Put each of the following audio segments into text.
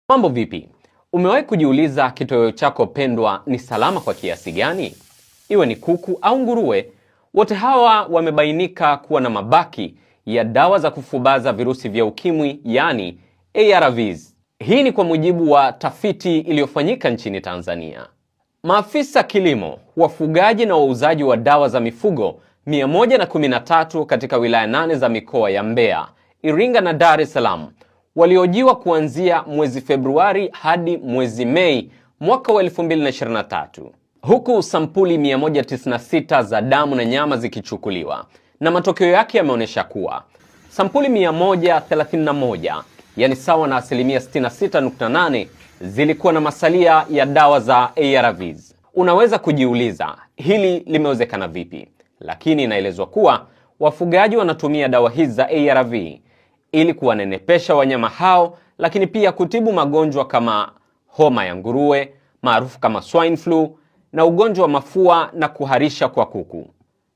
Mambo vipi? Umewahi kujiuliza kitoweo chako pendwa ni salama kwa kiasi gani? Iwe ni kuku au nguruwe, wote hawa wamebainika kuwa na mabaki ya dawa za kufubaza virusi vya ukimwi, yani ARVs. Hii ni kwa mujibu wa tafiti iliyofanyika nchini Tanzania. Maafisa kilimo, wafugaji na wauzaji wa dawa za mifugo 113 katika wilaya 8 za mikoa ya Mbeya, Iringa na Dar es Salaam waliojiwa kuanzia mwezi Februari hadi mwezi Mei mwaka wa 2023, huku sampuli 196 za damu na nyama zikichukuliwa, na matokeo yake yameonyesha kuwa sampuli 131, yani sawa na asilimia 66.8, zilikuwa na masalia ya dawa za ARVs. Unaweza kujiuliza hili limewezekana vipi? Lakini inaelezwa kuwa wafugaji wanatumia dawa hizi za ARV ili kuwanenepesha wanyama hao, lakini pia kutibu magonjwa kama homa ya nguruwe maarufu kama swine flu na ugonjwa wa mafua na kuharisha kwa kuku.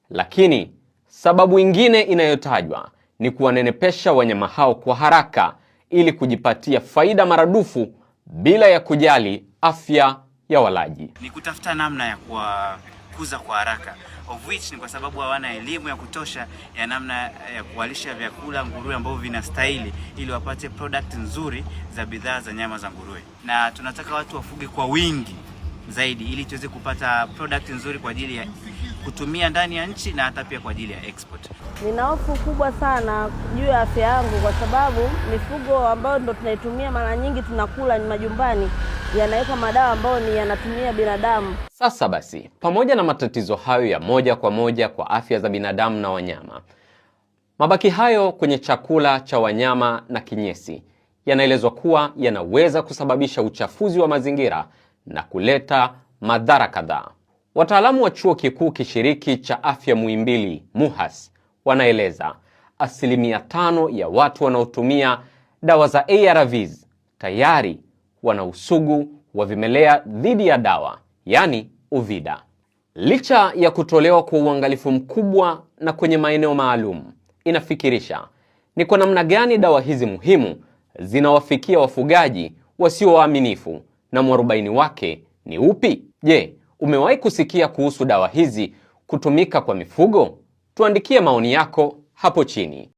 Lakini sababu ingine inayotajwa ni kuwanenepesha wanyama hao kwa haraka ili kujipatia faida maradufu bila ya kujali afya ya walaji. Ni kutafuta namna ya kuwakuza kwa haraka, of which ni kwa sababu hawana elimu ya kutosha ya namna ya kuwalisha vyakula nguruwe ambavyo vinastahili ili wapate product nzuri za bidhaa za nyama za nguruwe. Na tunataka watu wafuge kwa wingi zaidi ili tuweze kupata product nzuri kwa ajili ya kutumia ndani ya nchi na hata pia kwa ajili ya export. Nina hofu kubwa sana juu ya afya yangu kwa sababu mifugo ambayo ndo tunaitumia mara nyingi tunakula ni majumbani yanaweka madawa ambayo ni yanatumia binadamu. Sasa basi, pamoja na matatizo hayo ya moja kwa moja kwa afya za binadamu na wanyama, mabaki hayo kwenye chakula cha wanyama na kinyesi yanaelezwa kuwa yanaweza kusababisha uchafuzi wa mazingira na kuleta madhara kadhaa. Wataalamu wa Chuo Kikuu Kishiriki cha Afya Muhimbili MUHAS wanaeleza asilimia 5 ya watu wanaotumia dawa za ARVs tayari wana usugu wa vimelea dhidi ya dawa, yani UVIDA. Licha ya kutolewa kwa uangalifu mkubwa na kwenye maeneo maalum, inafikirisha ni kwa namna gani dawa hizi muhimu zinawafikia wafugaji wasio waaminifu na mwarobaini wake ni upi? Je, umewahi kusikia kuhusu dawa hizi kutumika kwa mifugo? Tuandikie maoni yako hapo chini.